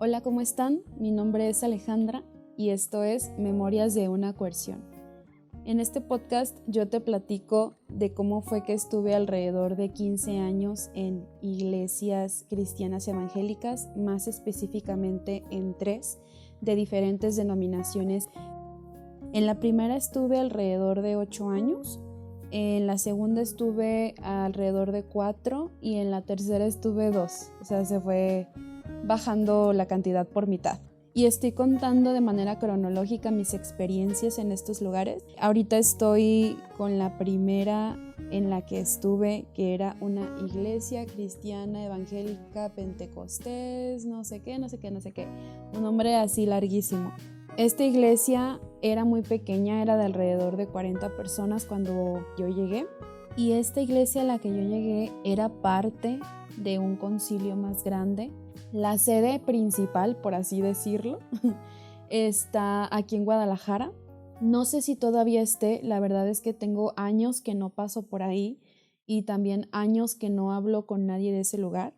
Hola, ¿cómo están? Mi nombre es Alejandra y esto es Memorias de una coerción. En este podcast yo te platico de cómo fue que estuve alrededor de 15 años en iglesias cristianas evangélicas, más específicamente en 3 de diferentes denominaciones. En la primera estuve alrededor de 8 años, en la segunda estuve alrededor de 4 y en la tercera estuve 2, o sea, se fue bajando la cantidad por mitad. Y estoy contando de manera cronológica mis experiencias en estos lugares. Ahorita estoy con la primera en la que estuve, que era una iglesia cristiana evangélica pentecostés, no sé qué, un nombre así larguísimo. Esta iglesia era muy pequeña, era de alrededor de 40 personas cuando yo llegué. Y esta iglesia a la que yo llegué era parte de un concilio más grande. La sede principal, por así decirlo, está aquí en Guadalajara. No sé si todavía esté, la verdad es que tengo años que no paso por ahí y también años que no hablo con nadie de ese lugar,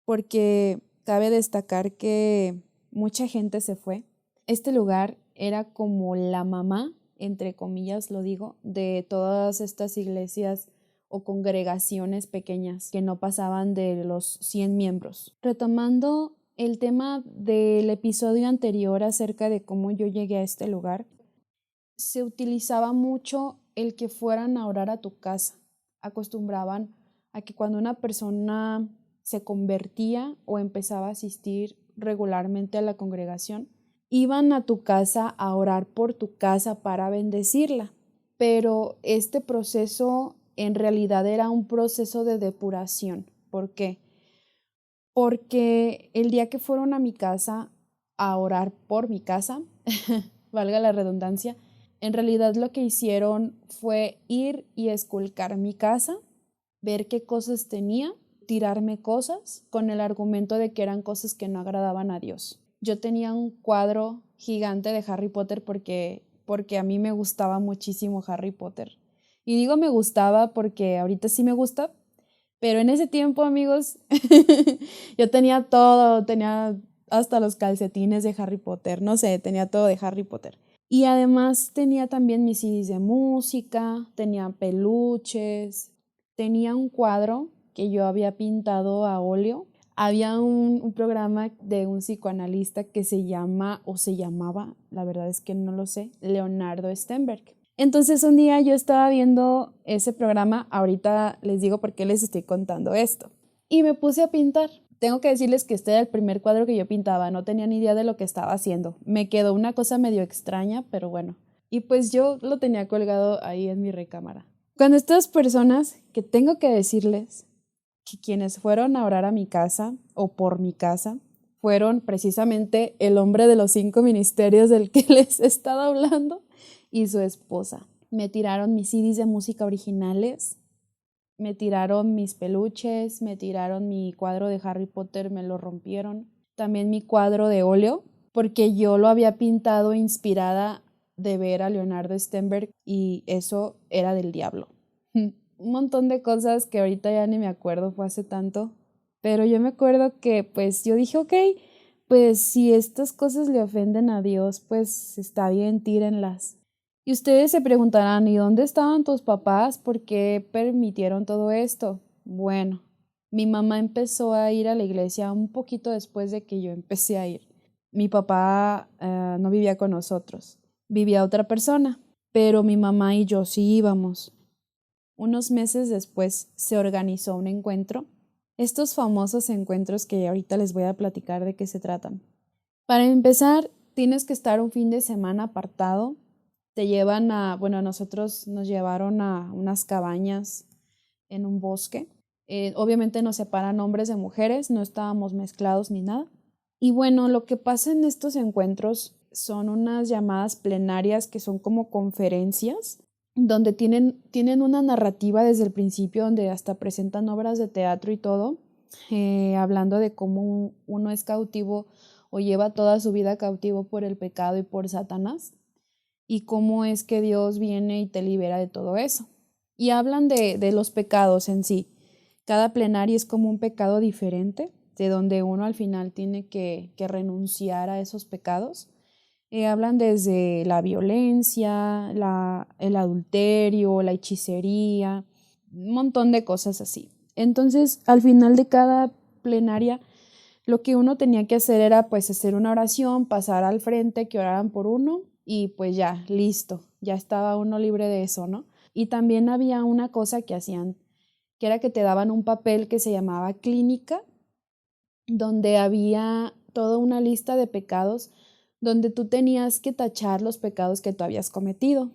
porque cabe destacar que mucha gente se fue. Este lugar era como la mamá, entre comillas lo digo, de todas estas iglesias o congregaciones pequeñas que no pasaban de los 100 miembros. Retomando el tema del episodio anterior acerca de cómo yo llegué a este lugar, se utilizaba mucho el que fueran a orar a tu casa. Acostumbraban a que cuando una persona se convertía o empezaba a asistir regularmente a la congregación, iban a tu casa a orar por tu casa para bendecirla. Pero este proceso en realidad era un proceso de depuración. ¿Por qué? Porque el día que fueron a mi casa a orar por mi casa, valga la redundancia, en realidad lo que hicieron fue ir y esculcar mi casa, ver qué cosas tenía, tirarme cosas con el argumento de que eran cosas que no agradaban a Dios. Yo tenía un cuadro gigante de Harry Potter porque a mí me gustaba muchísimo Harry Potter. Y digo me gustaba porque ahorita sí me gusta, pero en ese tiempo, amigos, yo tenía todo, tenía hasta los calcetines de Harry Potter, no sé, tenía todo de Harry Potter. Y además tenía también mis CDs de música, tenía peluches, tenía un cuadro que yo había pintado a óleo. Había un programa de un psicoanalista que se llama, o se llamaba, la verdad es que no lo sé, Leonardo Stenberg. Entonces un día yo estaba viendo ese programa, ahorita les digo por qué les estoy contando esto, y me puse a pintar. Tengo que decirles que este era el primer cuadro que yo pintaba, no tenía ni idea de lo que estaba haciendo. Me quedó una cosa medio extraña, pero bueno. Y pues yo lo tenía colgado ahí en mi recámara. Cuando estas personas, que tengo que decirles que quienes fueron a orar a mi casa o por mi casa, fueron precisamente el hombre de los 5 ministerios del que les he estado hablando y su esposa. Me tiraron mis CDs de música originales, me tiraron mis peluches, me tiraron mi cuadro de Harry Potter, me lo rompieron. También mi cuadro de óleo, porque yo lo había pintado inspirada de ver a Leonardo Stenberg y eso era del diablo. Un montón de cosas que ahorita ya ni me acuerdo, fue hace tanto. Pero yo me acuerdo que pues yo dije, ok, pues si estas cosas le ofenden a Dios, pues está bien, tírenlas. Y ustedes se preguntarán, ¿y dónde estaban tus papás? ¿Por qué permitieron todo esto? Bueno, mi mamá empezó a ir a la iglesia un poquito después de que yo empecé a ir. Mi papá no vivía con nosotros, vivía otra persona, pero mi mamá y yo sí íbamos. Unos meses después se organizó un encuentro, estos famosos encuentros que ahorita les voy a platicar de qué se tratan. Para empezar, tienes que estar un fin de semana apartado. Te llevan a nosotros nos llevaron a unas cabañas en un bosque. Obviamente nos separan hombres de mujeres, no estábamos mezclados ni nada. Y bueno, lo que pasa en estos encuentros son unas llamadas plenarias que son como conferencias, donde tienen una narrativa desde el principio, donde hasta presentan obras de teatro y todo, hablando de cómo uno es cautivo o lleva toda su vida cautivo por el pecado y por Satanás, y cómo es que Dios viene y te libera de todo eso. Y hablan de los pecados en sí. Cada plenaria es como un pecado diferente. de donde uno al final tiene que renunciar a esos pecados. Hablan desde la violencia, el adulterio, la hechicería, un montón de cosas así. Entonces, al final de cada plenaria, lo que uno tenía que hacer era pues hacer una oración, pasar al frente, que oraran por uno y pues ya, listo, ya estaba uno libre de eso, ¿no? Y también había una cosa que hacían, que era que te daban un papel que se llamaba clínica, donde había toda una lista de pecados, donde tú tenías que tachar los pecados que tú habías cometido.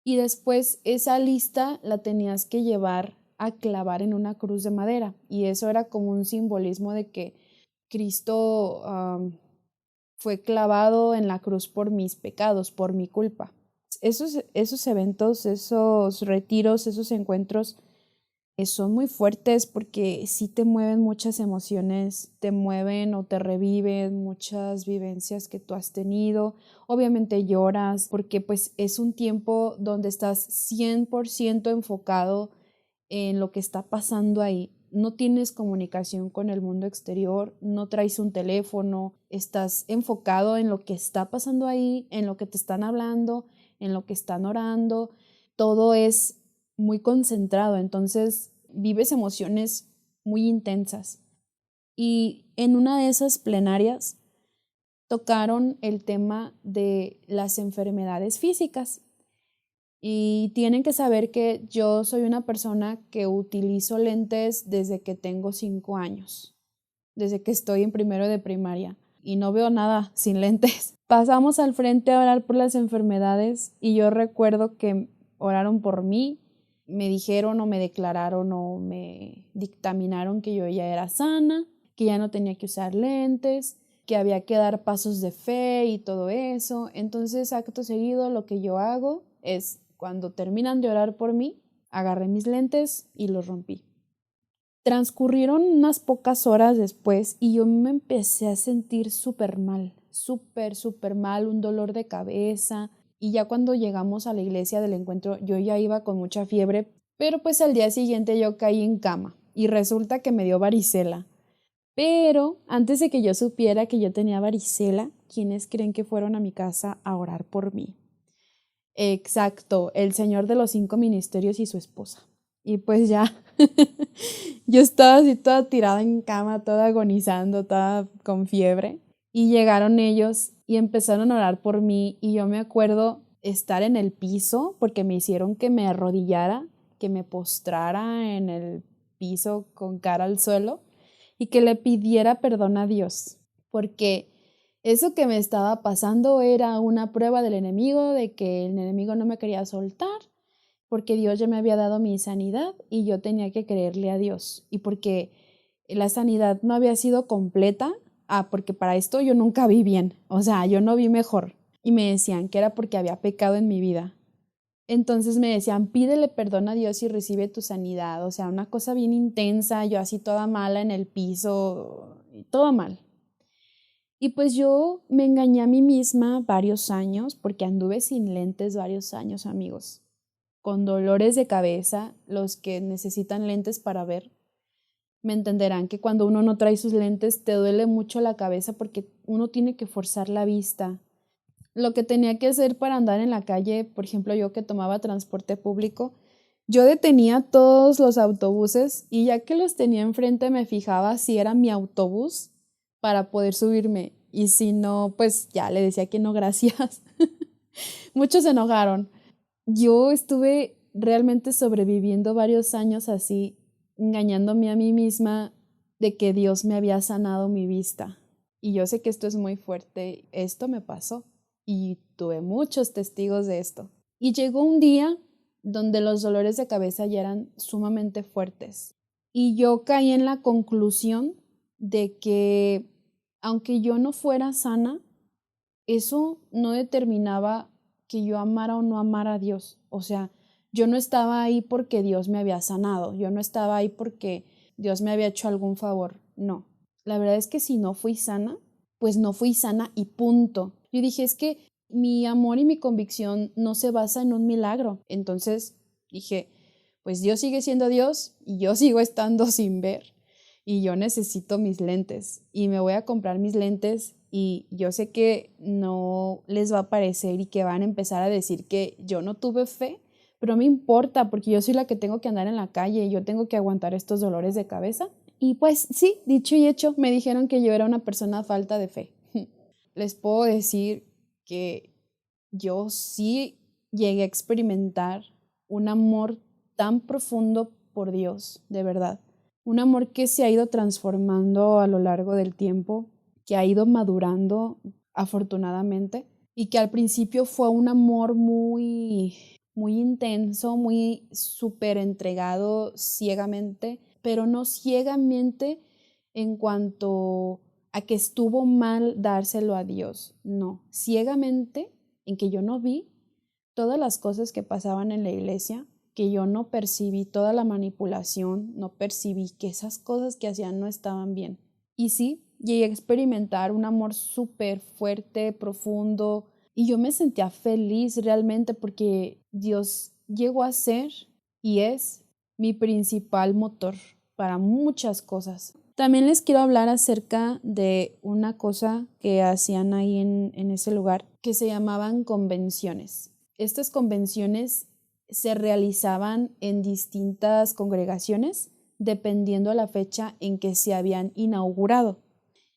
Y después esa lista la tenías que llevar a clavar en una cruz de madera. Y eso era como un simbolismo de que Cristo fue clavado en la cruz por mis pecados, por mi culpa. Esos eventos, esos retiros, esos encuentros son muy fuertes porque sí te mueven muchas emociones, te mueven o te reviven muchas vivencias que tú has tenido. Obviamente lloras porque pues es un tiempo donde estás 100% enfocado en lo que está pasando ahí. No tienes comunicación con el mundo exterior, no traes un teléfono, estás enfocado en lo que está pasando ahí, en lo que te están hablando, en lo que están orando. Todo es muy concentrado, entonces vives emociones muy intensas. Y en una de esas plenarias tocaron el tema de las enfermedades físicas. Y tienen que saber que yo soy una persona que utilizo lentes desde que tengo 5 años, desde que estoy en primero de primaria y no veo nada sin lentes. Pasamos al frente a orar por las enfermedades y yo recuerdo que oraron por mí, me dijeron o me declararon o me dictaminaron que yo ya era sana, que ya no tenía que usar lentes, que había que dar pasos de fe y todo eso. Entonces, acto seguido, lo que yo hago es, cuando terminan de orar por mí, agarré mis lentes y los rompí. Transcurrieron unas pocas horas después y yo me empecé a sentir súper mal, súper mal, un dolor de cabeza. Y ya cuando llegamos a la iglesia del encuentro, yo ya iba con mucha fiebre, pero pues al día siguiente yo caí en cama y resulta que me dio varicela. Pero antes de que yo supiera que yo tenía varicela, ¿quiénes creen que fueron a mi casa a orar por mí? Exacto, el señor de los 5 ministerios y su esposa. Y pues ya, yo estaba así toda tirada en cama, toda agonizando, toda con fiebre. Y llegaron ellos y empezaron a orar por mí. Y yo me acuerdo estar en el piso porque me hicieron que me arrodillara, que me postrara en el piso con cara al suelo y que le pidiera perdón a Dios. Porque eso que me estaba pasando era una prueba del enemigo, de que el enemigo no me quería soltar, porque Dios ya me había dado mi sanidad y yo tenía que creerle a Dios. Y porque la sanidad no había sido completa, porque para esto yo nunca vi bien, o sea, yo no vi mejor. Y me decían que era porque había pecado en mi vida. Entonces me decían, pídele perdón a Dios y recibe tu sanidad. O sea, una cosa bien intensa, yo así toda mala en el piso, todo mal. Y pues yo me engañé a mí misma varios años, porque anduve sin lentes varios años, amigos, con dolores de cabeza. Los que necesitan lentes para ver me entenderán que cuando uno no trae sus lentes te duele mucho la cabeza porque uno tiene que forzar la vista. Lo que tenía que hacer para andar en la calle, por ejemplo, yo que tomaba transporte público, yo detenía todos los autobuses y ya que los tenía enfrente me fijaba si era mi autobús para poder subirme, y si no, pues ya le decía que no, gracias. Muchos se enojaron. Yo estuve realmente sobreviviendo varios años así, engañándome a mí misma de que Dios me había sanado mi vista. Y yo sé que esto es muy fuerte, esto me pasó y tuve muchos testigos de esto. Y llegó un día donde los dolores de cabeza ya eran sumamente fuertes. Y yo caí en la conclusión de que aunque yo no fuera sana, eso no determinaba que yo amara o no amara a Dios. O sea, yo no estaba ahí porque Dios me había sanado, yo no estaba ahí porque Dios me había hecho algún favor. No, la verdad es que si no fui sana, pues no fui sana y punto. Yo dije, es que mi amor y mi convicción no se basa en un milagro. Entonces dije, pues Dios sigue siendo Dios y yo sigo estando sin ver. y yo necesito mis lentes y me voy a comprar mis lentes y yo sé que no les va a parecer y que van a empezar a decir que yo no tuve fe, pero no me importa porque yo soy la que tengo que andar en la calle y yo tengo que aguantar estos dolores de cabeza. Y pues sí, dicho y hecho, me dijeron que yo era una persona falta de fe. Les puedo decir que yo sí llegué a experimentar un amor tan profundo por Dios, de verdad. Un amor que se ha ido transformando a lo largo del tiempo, que ha ido madurando afortunadamente y que al principio fue un amor muy intenso, muy súper entregado ciegamente, pero no ciegamente en cuanto a que estuvo mal dárselo a Dios, no, ciegamente en que yo no vi todas las cosas que pasaban en la iglesia, que yo no percibí toda la manipulación, no percibí que esas cosas que hacían no estaban bien. Y sí, llegué a experimentar un amor súper fuerte, profundo, y yo me sentía feliz realmente porque Dios llegó a ser y es mi principal motor para muchas cosas. También les quiero hablar acerca de una cosa que hacían ahí en ese lugar, que se llamaban convenciones. Estas convenciones se realizaban en distintas congregaciones dependiendo la fecha en que se habían inaugurado.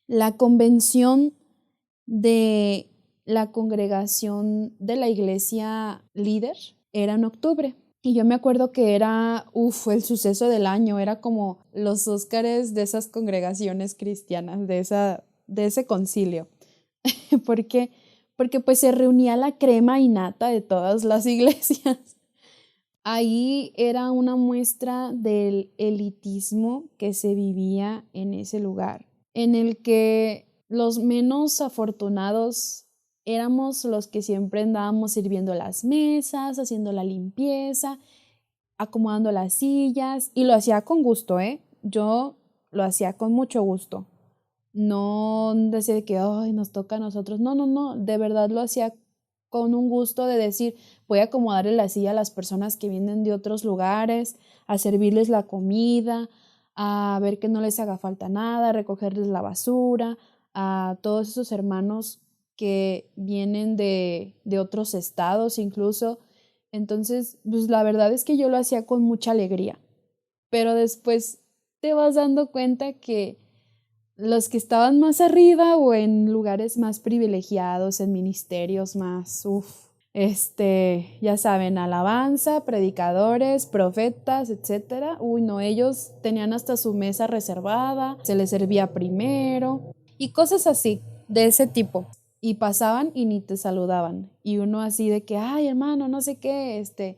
La convención de la congregación de la iglesia líder era en octubre. Y yo me acuerdo que era, el suceso del año, era como los Óscares de esas congregaciones cristianas, de ese concilio. ¿Por qué? Porque pues se reunía la crema y nata de todas las iglesias. Ahí era una muestra del elitismo que se vivía en ese lugar, en el que los menos afortunados éramos los que siempre andábamos sirviendo las mesas, haciendo la limpieza, acomodando las sillas, y lo hacía con gusto, ¿eh? Yo lo hacía con mucho gusto. No decía de que, ay, nos toca a nosotros. No, no, no, de verdad lo hacía con un gusto de decir, voy a acomodarle la silla a las personas que vienen de otros lugares, a servirles la comida, a ver que no les haga falta nada, a recogerles la basura, a todos esos hermanos que vienen de otros estados incluso. Entonces, pues la verdad es que yo lo hacía con mucha alegría, pero después te vas dando cuenta que los que estaban más arriba o en lugares más privilegiados, en ministerios más, ya saben, alabanza, predicadores, profetas, etcétera. Uy, no, ellos tenían hasta su mesa reservada, se les servía primero y cosas así, de ese tipo. Y pasaban y ni te saludaban. Y uno así de que, ay, hermano, no sé qué,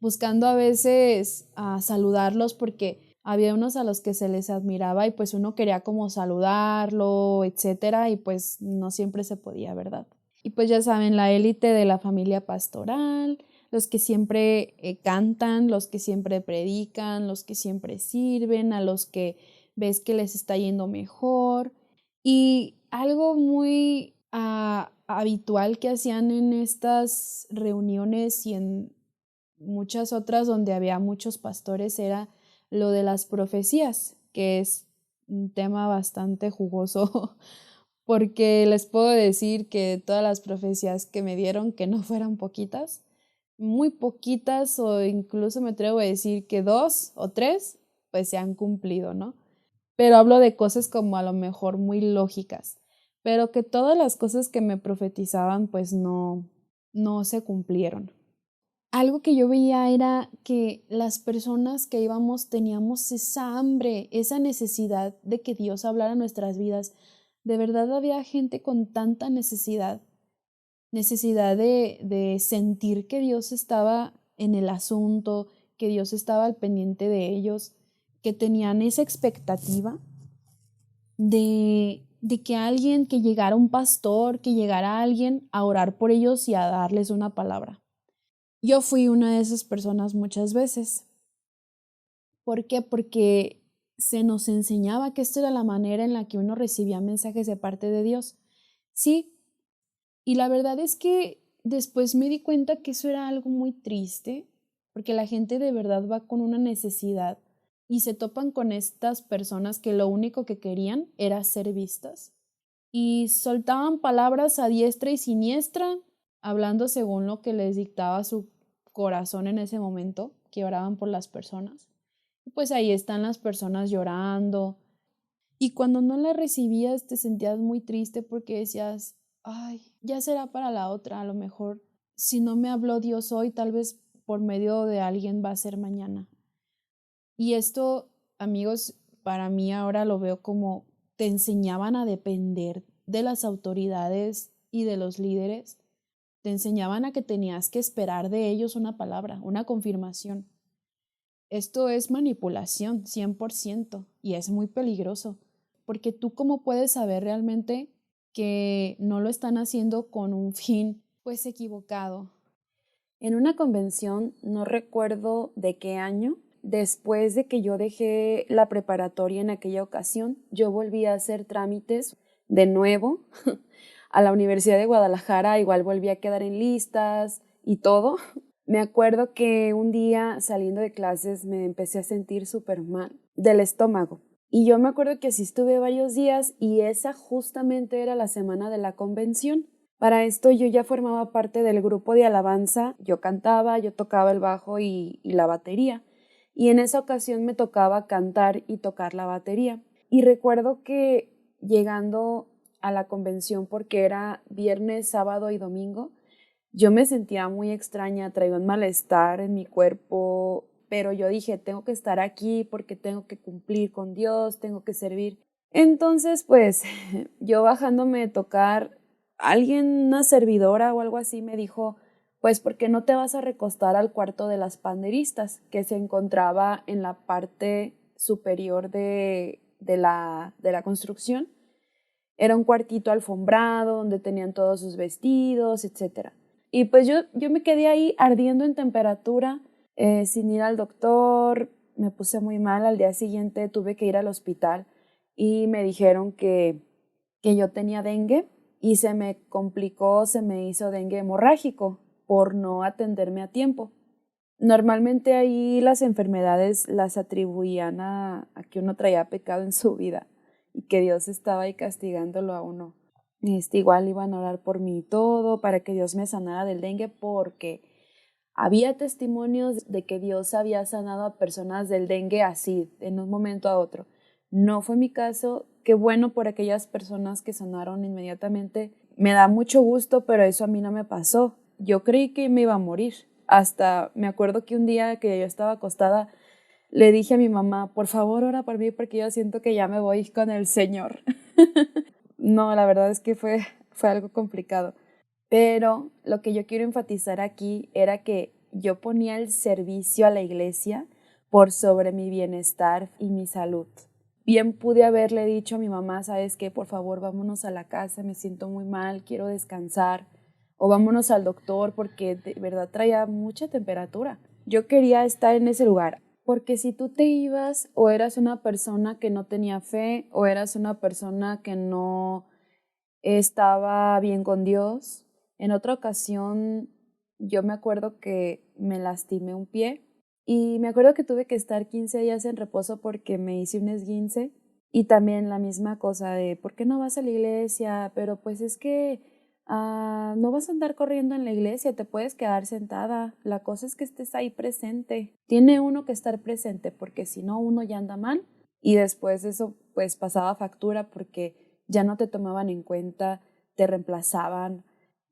buscando a veces a saludarlos porque había unos a los que se les admiraba y pues uno quería como saludarlo, etcétera, y pues no siempre se podía, ¿verdad? Y pues ya saben, la élite de la familia pastoral, los que siempre cantan, los que siempre predican, los que siempre sirven, a los que ves que les está yendo mejor. Y algo muy habitual que hacían en estas reuniones y en muchas otras donde había muchos pastores era lo de las profecías, que es un tema bastante jugoso, porque les puedo decir que todas las profecías que me dieron, que no fueran poquitas, muy poquitas o incluso me atrevo a decir que 2 o 3, pues se han cumplido, ¿no? Pero hablo de cosas como a lo mejor muy lógicas, pero que todas las cosas que me profetizaban pues no se cumplieron. Algo que yo veía era que las personas que íbamos teníamos esa hambre, esa necesidad de que Dios hablara en nuestras vidas. De verdad había gente con tanta necesidad de sentir que Dios estaba en el asunto, que Dios estaba al pendiente de ellos, que tenían esa expectativa de que alguien, que llegara un pastor, que llegara alguien a orar por ellos y a darles una palabra. Yo fui una de esas personas muchas veces. ¿Por qué? Porque se nos enseñaba que esta era la manera en la que uno recibía mensajes de parte de Dios. Sí, y la verdad es que después me di cuenta que eso era algo muy triste, porque la gente de verdad va con una necesidad y se topan con estas personas que lo único que querían era ser vistas y soltaban palabras a diestra y siniestra, hablando según lo que les dictaba su corazón en ese momento, que oraban por las personas. Pues ahí están las personas llorando. Y cuando no la recibías te sentías muy triste porque decías, ay, ya será para la otra, a lo mejor si no me habló Dios hoy, tal vez por medio de alguien va a ser mañana. Y esto, amigos, para mí ahora lo veo como te enseñaban a depender de las autoridades y de los líderes, te enseñaban a que tenías que esperar de ellos una palabra, una confirmación. Esto es manipulación, 100%, y es muy peligroso, porque tú cómo puedes saber realmente que no lo están haciendo con un fin, pues equivocado. En una convención, no recuerdo de qué año, después de que yo dejé la preparatoria en aquella ocasión, yo volví a hacer trámites de nuevo a la Universidad de Guadalajara, igual volví a quedar en listas y todo. Me acuerdo que un día saliendo de clases me empecé a sentir súper mal del estómago. Y yo me acuerdo que así estuve varios días y esa justamente era la semana de la convención. Para esto yo ya formaba parte del grupo de alabanza, yo cantaba, yo tocaba el bajo y la batería. Y en esa ocasión me tocaba cantar y tocar la batería. Y recuerdo que llegando a la convención, porque era viernes, sábado y domingo, yo me sentía muy extraña, traía un malestar en mi cuerpo, pero yo dije, tengo que estar aquí porque tengo que cumplir con Dios, tengo que servir. Entonces, pues, yo bajándome a tocar, alguien, una servidora o algo así, me dijo, pues, ¿por qué no te vas a recostar al cuarto de las panderistas, que se encontraba en la parte superior de la construcción? Era un cuartito alfombrado donde tenían todos sus vestidos, etcétera. Y pues yo me quedé ahí ardiendo en temperatura, sin ir al doctor, me puse muy mal, al día siguiente tuve que ir al hospital y me dijeron que yo tenía dengue y se me complicó, se me hizo dengue hemorrágico por no atenderme a tiempo. Normalmente ahí las enfermedades las atribuían a que uno traía pecado en su vida y que Dios estaba ahí castigándolo a uno. Igual iban a orar por mí y todo para que Dios me sanara del dengue porque había testimonios de que Dios había sanado a personas del dengue así, en un momento a otro. No fue mi caso, qué bueno por aquellas personas que sanaron inmediatamente. Me da mucho gusto, pero eso a mí no me pasó. Yo creí que me iba a morir. Hasta me acuerdo que un día que yo estaba acostada, le dije a mi mamá, por favor, ora por mí porque yo siento que ya me voy con el Señor. No, la verdad es que fue algo complicado. Pero lo que yo quiero enfatizar aquí era que yo ponía el servicio a la iglesia por sobre mi bienestar y mi salud. Bien pude haberle dicho a mi mamá, ¿sabes qué? Por favor, vámonos a la casa, me siento muy mal, quiero descansar. O vámonos al doctor porque de verdad traía mucha temperatura. Yo quería estar en ese lugar. Porque si tú te ibas o eras una persona que no tenía fe o eras una persona que no estaba bien con Dios. En otra ocasión yo me acuerdo que me lastimé un pie y me acuerdo que tuve que estar 15 días en reposo porque me hice un esguince y también la misma cosa de ¿por qué no vas a la iglesia? Pero pues es que no vas a andar corriendo en la iglesia, te puedes quedar sentada. La cosa es que estés ahí presente. Tiene uno que estar presente porque si no uno ya anda mal y después eso pues pasaba factura porque ya no te tomaban en cuenta, te reemplazaban,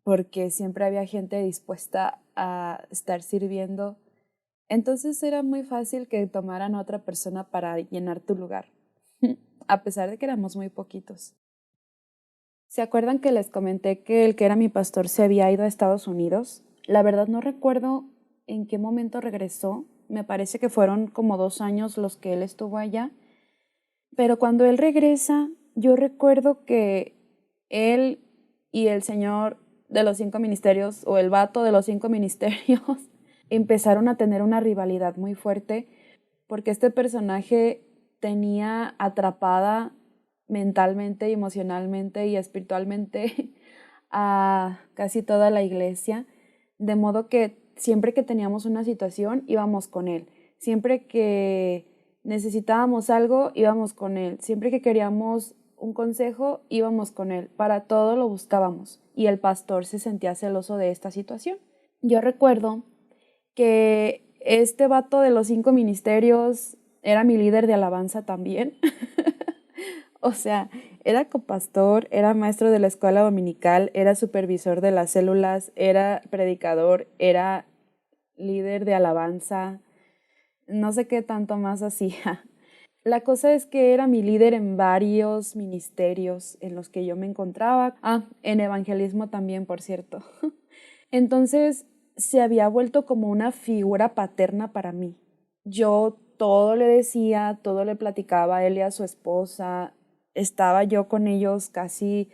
porque siempre había gente dispuesta a estar sirviendo. Entonces era muy fácil que tomaran a otra persona para llenar tu lugar, a pesar de que éramos muy poquitos. ¿Se acuerdan que les comenté que el que era mi pastor se había ido a Estados Unidos? La verdad no recuerdo en qué momento regresó. Me parece que fueron como 2 años los que él estuvo allá. Pero cuando él regresa, yo recuerdo que él y el señor de los 5 ministerios, o el vato de los 5 ministerios, empezaron a tener una rivalidad muy fuerte porque este personaje tenía atrapada mentalmente, emocionalmente y espiritualmente a casi toda la iglesia, de modo que siempre que teníamos una situación íbamos con él, siempre que necesitábamos algo, íbamos con él. Siempre que queríamos un consejo, íbamos con él. Para todo lo buscábamos. Y el pastor se sentía celoso de esta situación. Yo recuerdo que este vato de los 5 ministerios era mi líder de alabanza también. O sea, era copastor, era maestro de la escuela dominical, era supervisor de las células, era predicador, era líder de alabanza, no sé qué tanto más hacía. La cosa es que era mi líder en varios ministerios en los que yo me encontraba. En evangelismo también, por cierto. Entonces, se había vuelto como una figura paterna para mí. Yo todo le decía, todo le platicaba a él y a su esposa. Estaba yo con ellos casi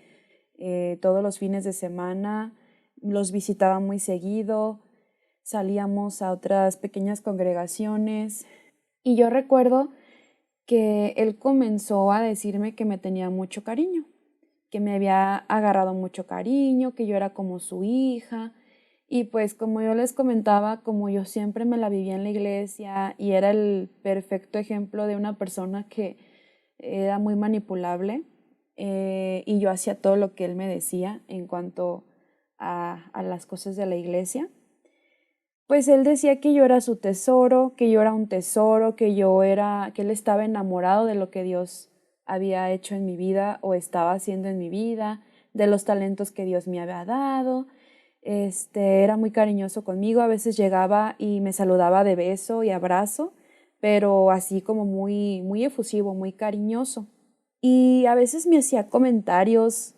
todos los fines de semana. Los visitaba muy seguido. Salíamos a otras pequeñas congregaciones. Y yo recuerdo que él comenzó a decirme que me tenía mucho cariño, que me había agarrado mucho cariño, que yo era como su hija. Y pues como yo les comentaba, como yo siempre me la vivía en la iglesia y era el perfecto ejemplo de una persona que era muy manipulable, y yo hacía todo lo que él me decía en cuanto a las cosas de la iglesia, pues él decía que yo era su tesoro, que yo era un tesoro, que él estaba enamorado de lo que Dios había hecho en mi vida o estaba haciendo en mi vida, de los talentos que Dios me había dado. Era muy cariñoso conmigo, a veces llegaba y me saludaba de beso y abrazo, pero así como muy, muy efusivo, muy cariñoso. Y a veces me hacía comentarios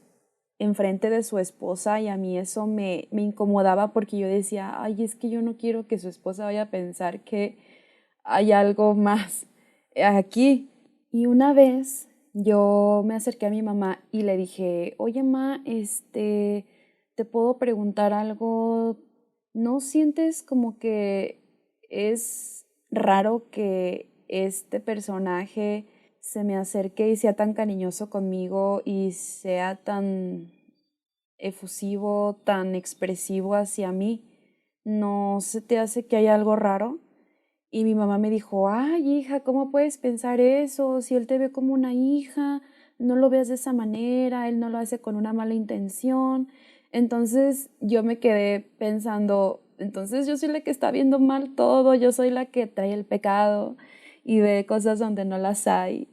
enfrente de su esposa y a mí eso me incomodaba porque yo decía, ay, es que yo no quiero que su esposa vaya a pensar que hay algo más aquí. Y una vez yo me acerqué a mi mamá y le dije, oye, ma, ¿te puedo preguntar algo? ¿No sientes como que es raro que este personaje se me acerque y sea tan cariñoso conmigo y sea tan efusivo, tan expresivo hacia mí? ¿No se te hace que hay algo raro? Y mi mamá me dijo, ay, hija, ¿cómo puedes pensar eso? Si él te ve como una hija, no lo veas de esa manera, él no lo hace con una mala intención. Entonces yo me quedé pensando, entonces yo soy la que está viendo mal todo, yo soy la que trae el pecado y ve cosas donde no las hay.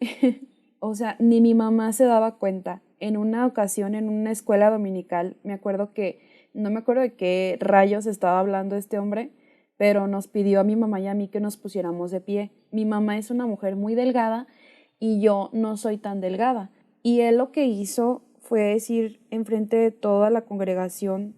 O sea, ni mi mamá se daba cuenta. En una ocasión, en una escuela dominical, me acuerdo que, no me acuerdo de qué rayos estaba hablando este hombre, pero nos pidió a mi mamá y a mí que nos pusiéramos de pie. Mi mamá es una mujer muy delgada y yo no soy tan delgada. Y él lo que hizo fue decir enfrente de toda la congregación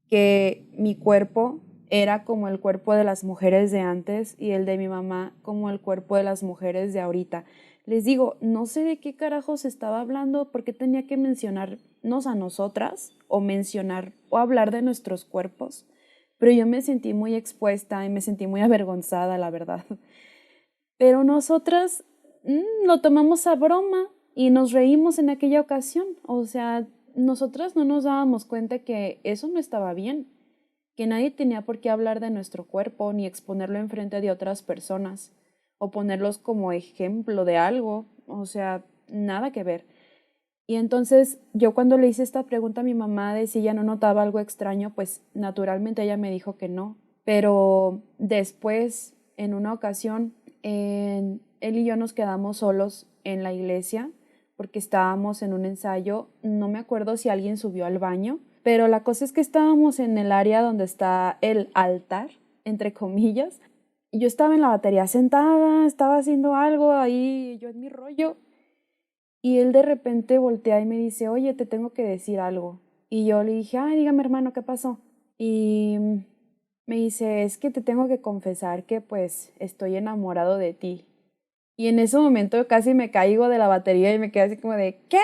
que mi cuerpo era como el cuerpo de las mujeres de antes y el de mi mamá como el cuerpo de las mujeres de ahorita. Les digo, no sé de qué carajos estaba hablando, porque tenía que mencionarnos a nosotras o mencionar o hablar de nuestros cuerpos, pero yo me sentí muy expuesta y me sentí muy avergonzada, la verdad. Pero nosotras lo tomamos a broma y nos reímos en aquella ocasión. O sea, nosotras no nos dábamos cuenta que eso no estaba bien, que nadie tenía por qué hablar de nuestro cuerpo ni exponerlo enfrente de otras personas o ponerlos como ejemplo de algo. O sea, nada que ver. Y entonces yo cuando le hice esta pregunta a mi mamá de si ella no notaba algo extraño, pues naturalmente ella me dijo que no. Pero después, en una ocasión, él y yo nos quedamos solos en la iglesia porque estábamos en un ensayo. No me acuerdo si alguien subió al baño, pero la cosa es que estábamos en el área donde está el altar, entre comillas. Yo estaba en la batería sentada, estaba haciendo algo ahí, yo en mi rollo, y él de repente voltea y me dice, oye, te tengo que decir algo. Y yo le dije, ay, dígame hermano, ¿qué pasó? Y me dice, es que te tengo que confesar que pues estoy enamorado de ti. Y en ese momento casi me caigo de la batería y me quedé así como de, ¿qué?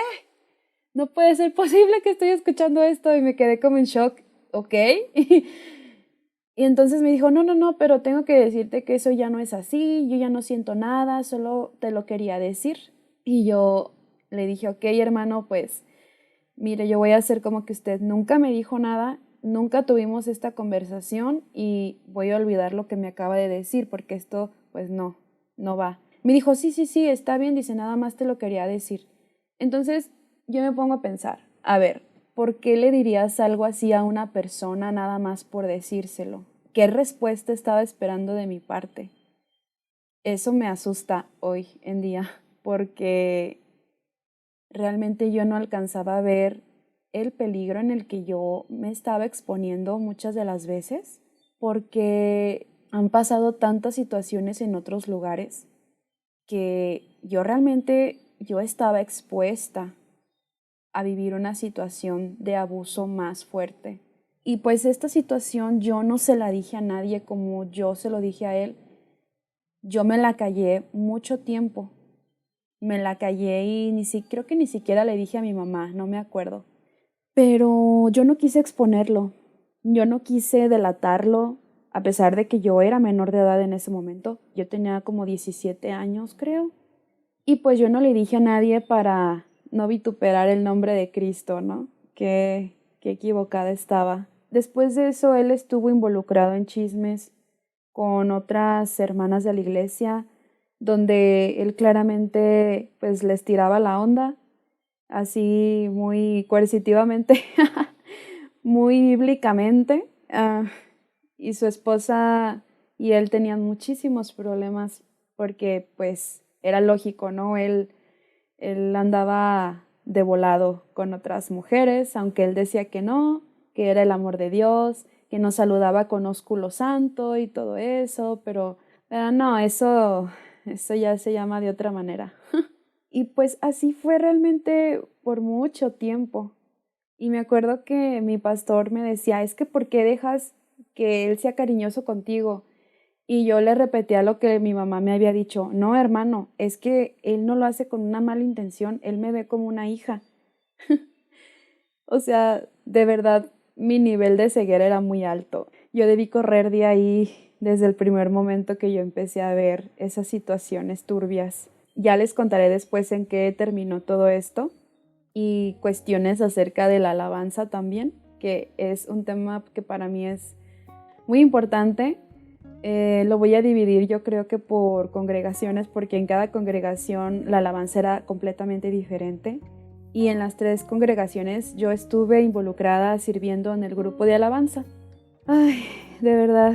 No puede ser posible que estoy escuchando esto. Y me quedé como en shock, ¿ok? Y entonces me dijo, no, no, no, pero tengo que decirte que eso ya no es así, yo ya no siento nada, solo te lo quería decir. Y yo le dije, ok, hermano, pues mire, yo voy a hacer como que usted nunca me dijo nada, nunca tuvimos esta conversación y voy a olvidar lo que me acaba de decir porque esto, pues no, no va. Me dijo, sí, está bien, dice, nada más te lo quería decir. Entonces yo me pongo a pensar, a ver, ¿por qué le dirías algo así a una persona nada más por decírselo? ¿Qué respuesta estaba esperando de mi parte? Eso me asusta hoy en día porque realmente yo no alcanzaba a ver el peligro en el que yo me estaba exponiendo muchas de las veces porque han pasado tantas situaciones en otros lugares que yo estaba expuesta a vivir una situación de abuso más fuerte. Y pues esta situación yo no se la dije a nadie como yo se lo dije a él. Yo me la callé mucho tiempo. Me la callé y creo que ni siquiera le dije a mi mamá, no me acuerdo. Pero yo no quise exponerlo. Yo no quise delatarlo, a pesar de que yo era menor de edad en ese momento. Yo tenía como 17 años, creo. Y pues yo no le dije a nadie para no vituperar el nombre de Cristo, ¿no? Qué equivocada estaba. Después de eso, él estuvo involucrado en chismes con otras hermanas de la iglesia, donde él claramente pues les tiraba la onda, así muy coercitivamente, muy bíblicamente. Y su esposa y él tenían muchísimos problemas porque pues era lógico, ¿no? Él andaba de volado con otras mujeres, aunque él decía que no, que era el amor de Dios, que nos saludaba con ósculo santo y todo eso, pero no, eso ya se llama de otra manera. Y pues así fue realmente por mucho tiempo. Y me acuerdo que mi pastor me decía, es que ¿por qué dejas que él sea cariñoso contigo? Y yo le repetía lo que mi mamá me había dicho, no, hermano, es que él no lo hace con una mala intención, él me ve como una hija. O sea, de verdad, mi nivel de ceguera era muy alto. Yo debí correr de ahí desde el primer momento que yo empecé a ver esas situaciones turbias. Ya les contaré después en qué terminó todo esto y cuestiones acerca de la alabanza también, que es un tema que para mí es muy importante. Lo voy a dividir yo creo que por congregaciones porque en cada congregación la alabanza era completamente diferente y en las 3 congregaciones yo estuve involucrada sirviendo en el grupo de alabanza. Ay, de verdad,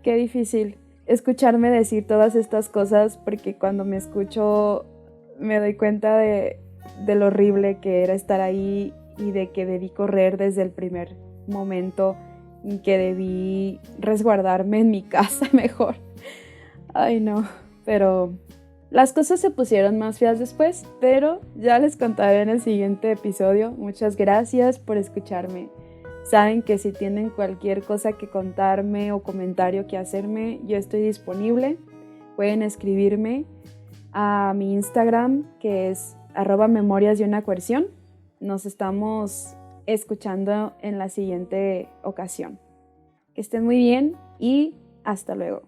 qué difícil escucharme decir todas estas cosas porque cuando me escucho me doy cuenta de lo horrible que era estar ahí y de que debí correr desde el primer momento, que debí resguardarme en mi casa mejor. Ay, no, pero las cosas se pusieron más feas después, pero ya les contaré en el siguiente episodio. Muchas gracias por escucharme. Saben que si tienen cualquier cosa que contarme o comentario que hacerme, yo estoy disponible. Pueden escribirme a mi Instagram, que es @memoriasdeunacoerción. Nos estamos escuchando en la siguiente ocasión. Que estén muy bien y hasta luego.